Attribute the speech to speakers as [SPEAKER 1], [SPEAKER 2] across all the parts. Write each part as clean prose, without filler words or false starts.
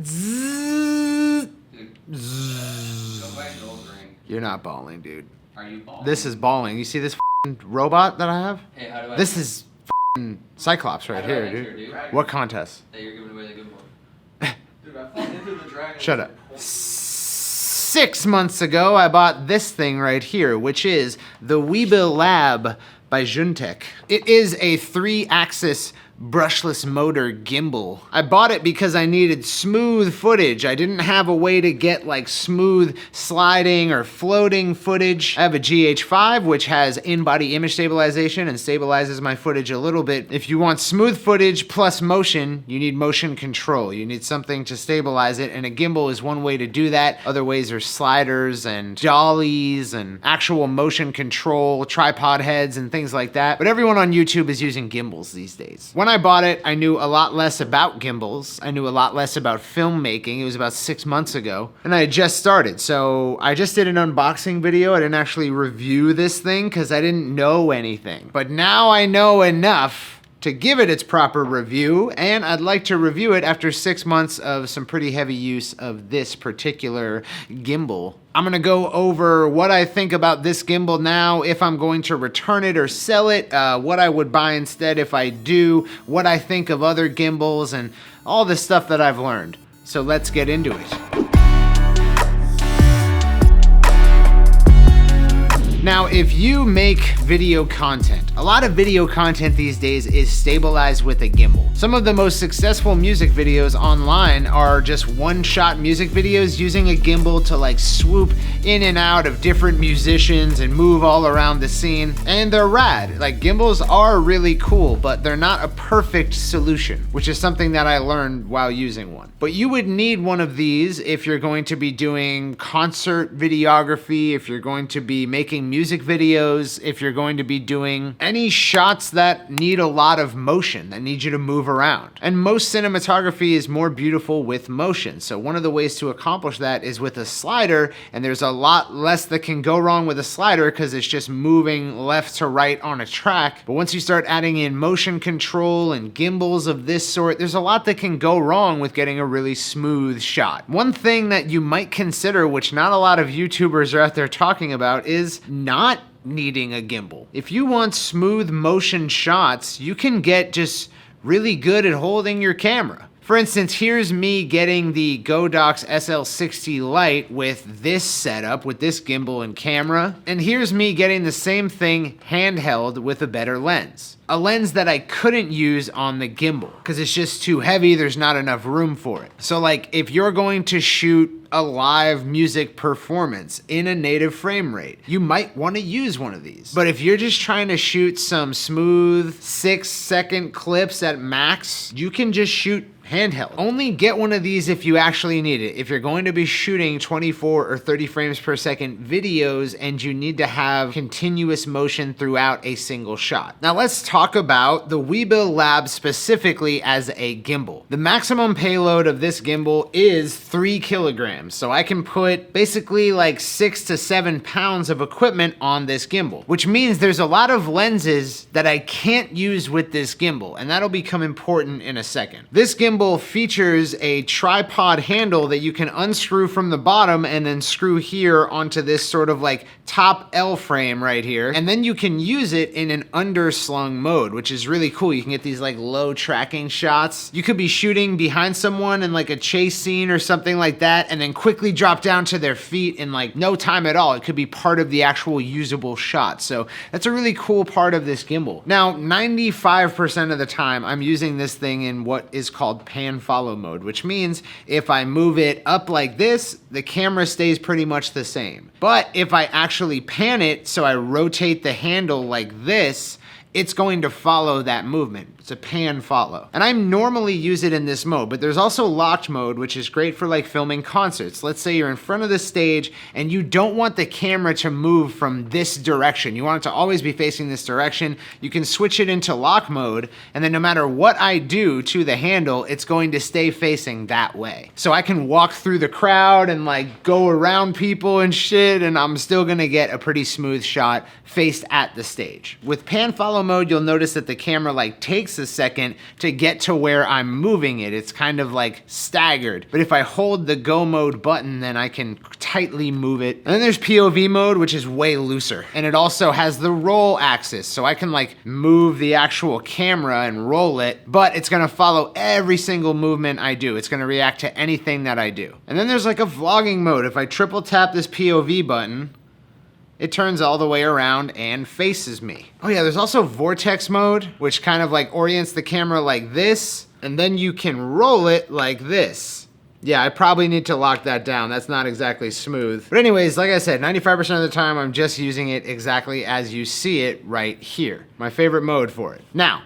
[SPEAKER 1] Zzz.
[SPEAKER 2] Dude,
[SPEAKER 1] Zzz.
[SPEAKER 2] go buy a gold ring.
[SPEAKER 1] You're not balling, dude.
[SPEAKER 2] Are you balling?
[SPEAKER 1] This is balling. You see this robot that I have?
[SPEAKER 2] Hey, how do I...
[SPEAKER 1] This is Cyclops right
[SPEAKER 2] How do I
[SPEAKER 1] here,
[SPEAKER 2] enter,
[SPEAKER 1] dude. What contest?
[SPEAKER 2] That you're giving away the Gimbal.
[SPEAKER 3] Dude, I fell into the dragon.
[SPEAKER 1] Shut up. 6 months ago, I bought this thing right here, which is the Weebill Lab by Zhiyun. It is a 3-axis brushless motor gimbal. I bought it because I needed smooth footage. I didn't have a way to get like smooth sliding or floating footage. I have a GH5 which has in-body image stabilization and stabilizes my footage a little bit. If you want smooth footage plus motion, you need motion control. You need something to stabilize it, and a gimbal is one way to do that. Other ways are sliders and dollies and actual motion control, tripod heads and things like that. But everyone on YouTube is using gimbals these days. When I bought it, I knew a lot less about gimbals. I knew a lot less about filmmaking. It was about 6 months ago, and I had just started. So I just did an unboxing video. I didn't actually review this thing because I didn't know anything. But now I know enough to give it its proper review, and I'd like to review it after 6 months of some pretty heavy use of this particular gimbal. I'm gonna go over what I think about this gimbal now, if I'm going to return it or sell it, what I would buy instead if I do, what I think of other gimbals, and all the stuff that I've learned. So let's get into it. Now, if you make video content, a lot of video content these days is stabilized with a gimbal. Some of the most successful music videos online are just one-shot music videos using a gimbal to like swoop in and out of different musicians and move all around the scene. And they're rad. Like, gimbals are really cool, but they're not a perfect solution, which is something that I learned while using one. But you would need one of these if you're going to be doing concert videography, if you're going to be making music videos, if you're going to be doing any shots that need a lot of motion, that need you to move around. And most cinematography is more beautiful with motion. So one of the ways to accomplish that is with a slider, and there's a lot less that can go wrong with a slider because it's just moving left to right on a track. But once you start adding in motion control and gimbals of this sort, there's a lot that can go wrong with getting a really smooth shot. One thing that you might consider, which not a lot of YouTubers are out there talking about, is not needing a gimbal. If you want smooth motion shots, you can get just really good at holding your camera. For instance, here's me getting the Godox SL60 Lite with this setup, with this gimbal and camera. And here's me getting the same thing handheld with a better lens. A lens that I couldn't use on the gimbal because it's just too heavy, there's not enough room for it. So like, if you're going to shoot a live music performance in a native frame rate, you might want to use one of these. But if you're just trying to shoot some smooth 6-second clips at max, you can just shoot handheld. Only get one of these if you actually need it. If you're going to be shooting 24 or 30 frames per second videos and you need to have continuous motion throughout a single shot. Now let's talk about the Weebill Lab specifically as a gimbal. The maximum payload of this gimbal is 3 kilograms. So I can put basically like 6 to 7 pounds of equipment on this gimbal, which means there's a lot of lenses that I can't use with this gimbal, and that'll become important in a second. This gimbal features a tripod handle that you can unscrew from the bottom and then screw here onto this sort of like top L frame right here. And then you can use it in an underslung mode, which is really cool. You can get these like low tracking shots. You could be shooting behind someone in like a chase scene or something like that, and then quickly drop down to their feet in like no time at all. It could be part of the actual usable shot. So that's a really cool part of this gimbal. Now, 95% of the time I'm using this thing in what is called pan follow mode, which means if I move it up like this, the camera stays pretty much the same. But if I actually pan it, so I rotate the handle like this, it's going to follow that movement. It's a pan follow. And I normally use it in this mode, but there's also locked mode, which is great for like filming concerts. Let's say you're in front of the stage and you don't want the camera to move from this direction. You want it to always be facing this direction. You can switch it into lock mode, and then no matter what I do to the handle, it's going to stay facing that way. So I can walk through the crowd and like go around people and shit, and I'm still gonna get a pretty smooth shot faced at the stage. With pan follow mode, you'll notice that the camera like takes takes a second to get to where I'm moving it. It's kind of like staggered. But if I hold the go mode button, then I can tightly move it. And then there's POV mode, which is way looser. And it also has the roll axis. So I can like move the actual camera and roll it, but it's gonna follow every single movement I do. It's gonna react to anything that I do. And then there's like a vlogging mode. If I triple tap this POV button, it turns all the way around and faces me. Oh yeah, there's also vortex mode, which kind of like orients the camera like this, and then you can roll it like this. Yeah, I probably need to lock that down. That's not exactly smooth. But anyways, like I said, 95% of the time I'm just using it exactly as you see it right here. My favorite mode for it. Now,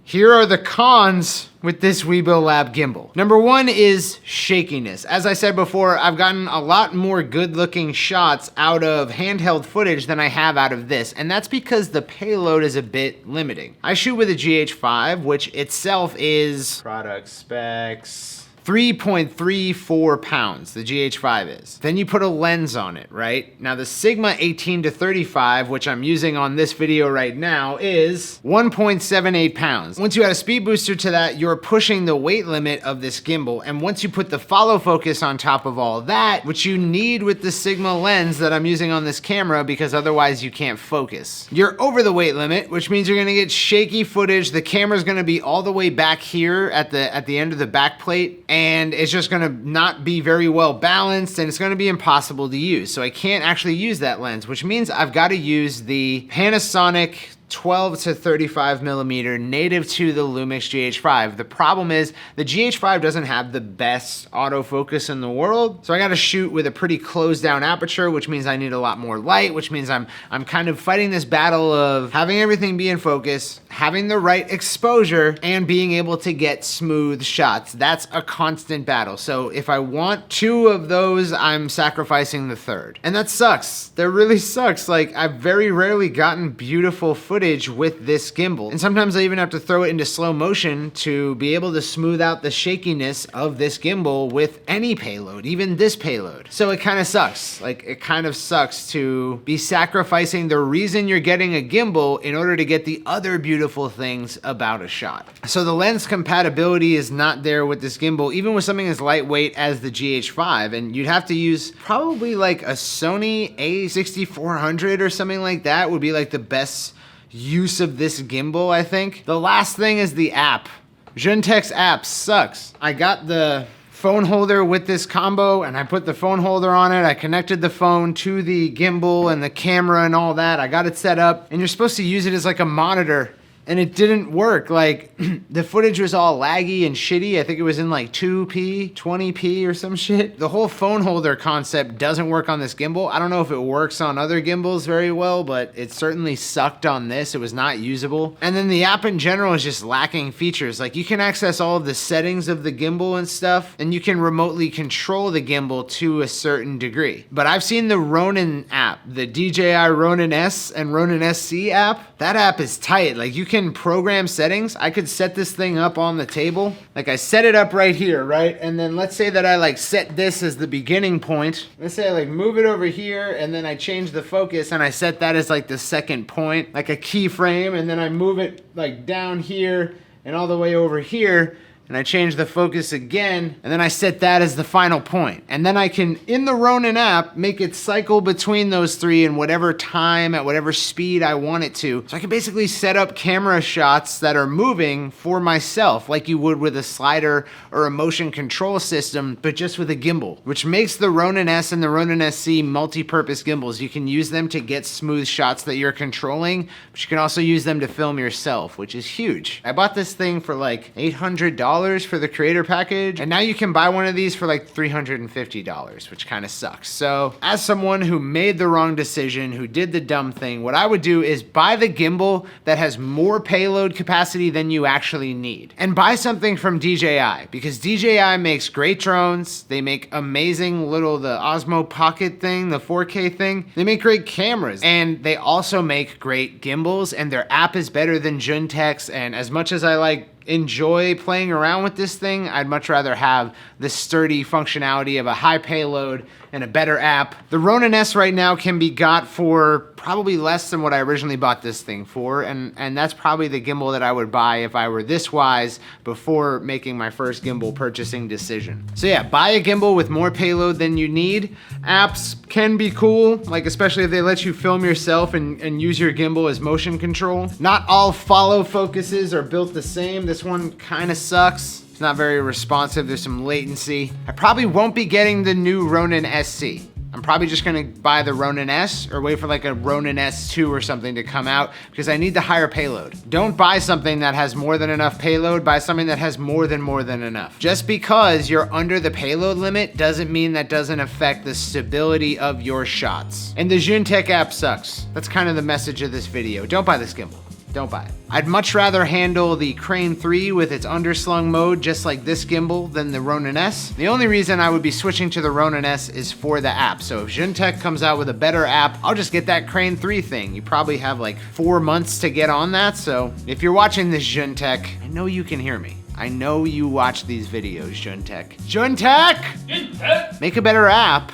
[SPEAKER 1] here are the cons with this Weebill Lab gimbal. Number one is shakiness. As I said before, I've gotten a lot more good looking shots out of handheld footage than I have out of this, and that's because the payload is a bit limiting. I shoot with a GH5, which itself is product specs 3.34 pounds, the GH5 is. Then you put a lens on it, right? Now the Sigma 18-35, which I'm using on this video right now, is 1.78 pounds. Once you add a speed booster to that, you're pushing the weight limit of this gimbal. And once you put the follow focus on top of all that, which you need with the Sigma lens that I'm using on this camera, because otherwise you can't focus, you're over the weight limit, which means you're gonna get shaky footage. The camera's gonna be all the way back here at the end of the back plate, and it's just gonna not be very well balanced, and it's gonna be impossible to use. So I can't actually use that lens, which means I've gotta use the Panasonic 12 to 35 millimeter native to the Lumix GH5. The problem is the GH5 doesn't have the best autofocus in the world, so I gotta shoot with a pretty closed down aperture, which means I need a lot more light, which means I'm kind of fighting this battle of having everything be in focus, having the right exposure, and being able to get smooth shots. That's a constant battle. So if I want two of those, I'm sacrificing the third. And that sucks. That really sucks. Like, I've very rarely gotten beautiful footage with this gimbal. And sometimes I even have to throw it into slow motion to be able to smooth out the shakiness of this gimbal with any payload, even this payload. So it kind of sucks. Like, it kind of sucks to be sacrificing the reason you're getting a gimbal in order to get the other beautiful things about a shot. So the lens compatibility is not there with this gimbal, even with something as lightweight as the GH5, and you'd have to use probably like a Sony A6400 or something like that would be like the best use of this gimbal, I think. The last thing is the app. Zhiyun's app sucks. I got the phone holder with this combo, and I put the phone holder on it. I connected the phone to the gimbal and the camera and all that. I got it set up, and you're supposed to use it as like a monitor, and it didn't work. Like, the footage was all laggy and shitty. I think it was in like 2p, 20p or some shit. The whole phone holder concept doesn't work on this gimbal. I don't know if it works on other gimbals very well, but it certainly sucked on this. It was not usable. And then the app in general is just lacking features. Like, you can access all of the settings of the gimbal and stuff, and you can remotely control the gimbal to a certain degree. But I've seen the Ronin app, the DJI Ronin-s and Ronin-SC app. That app is tight. Like, you can program settings. I could set this thing up on the table. Like, I set it up right here, right? And then let's say that I like set this as the beginning point. Let's say I like move it over here, and then I change the focus and I set that as like the second point, like a keyframe, and then I move it like down here and all the way over here, and I change the focus again, and then I set that as the final point. And then I can, in the Ronin app, make it cycle between those three in whatever time, at whatever speed I want it to. So I can basically set up camera shots that are moving for myself, like you would with a slider or a motion control system, but just with a gimbal, which makes the Ronin-s and the Ronin-SC multi-purpose gimbals. You can use them to get smooth shots that you're controlling, but you can also use them to film yourself, which is huge. I bought this thing for like $800 for the creator package, and now you can buy one of these for like $350, which kind of sucks. So as someone who made the wrong decision, who did the dumb thing, what I would do is buy the gimbal that has more payload capacity than you actually need, and buy something from DJI, because DJI makes great drones. They make amazing the Osmo Pocket thing, the 4K thing. They make great cameras, and they also make great gimbals, and their app is better than Zhiyun's. And as much as I like enjoy playing around with this thing, I'd much rather have the sturdy functionality of a high payload and a better app. The Ronin-s right now can be got for probably less than what I originally bought this thing for, and that's probably the gimbal that I would buy if I were this wise before making my first gimbal purchasing decision. So yeah, buy a gimbal with more payload than you need. Apps can be cool, like especially if they let you film yourself and use your gimbal as motion control. Not all follow focuses are built the same. This one kind of sucks. It's not very responsive, there's some latency. I probably won't be getting the new Ronin SC. I'm probably just gonna buy the Ronin-s or wait for like a Ronin-s2 or something to come out because I need the higher payload. Don't buy something that has more than enough payload, buy something that has more than enough. Just because you're under the payload limit doesn't mean that doesn't affect the stability of your shots. And the Zhiyun app sucks. That's kind of the message of this video. Don't buy this gimbal. Don't buy it. I'd much rather handle the Crane 3 with its underslung mode just like this gimbal than the Ronin-s. The only reason I would be switching to the Ronin-s is for the app. So if Zhiyun comes out with a better app, I'll just get that Crane 3 thing. You probably have like 4 months to get on that. So if you're watching this Zhiyun, I know you can hear me. I know you watch these videos, Zhiyun. Zhiyun! Make a better app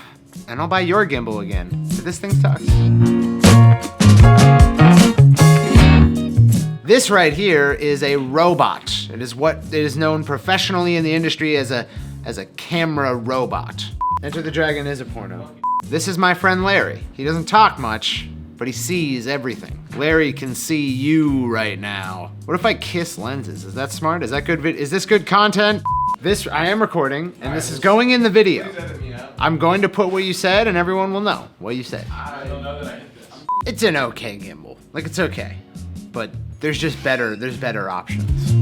[SPEAKER 1] and I'll buy your gimbal again. But this thing sucks. This right here is a robot. It is what is known professionally in the industry as a camera robot. Enter the Dragon is a porno. This is my friend Larry. He doesn't talk much, but he sees everything. Larry can see you right now. What if I kiss lenses? Is that smart? Is that good? Is this good content? This, I am recording, and this is going in the video. I'm going to put what you said, and everyone will know what you said.
[SPEAKER 3] I don't know that I hit this.
[SPEAKER 1] It's an okay gimbal. Like, it's okay. But there's better options.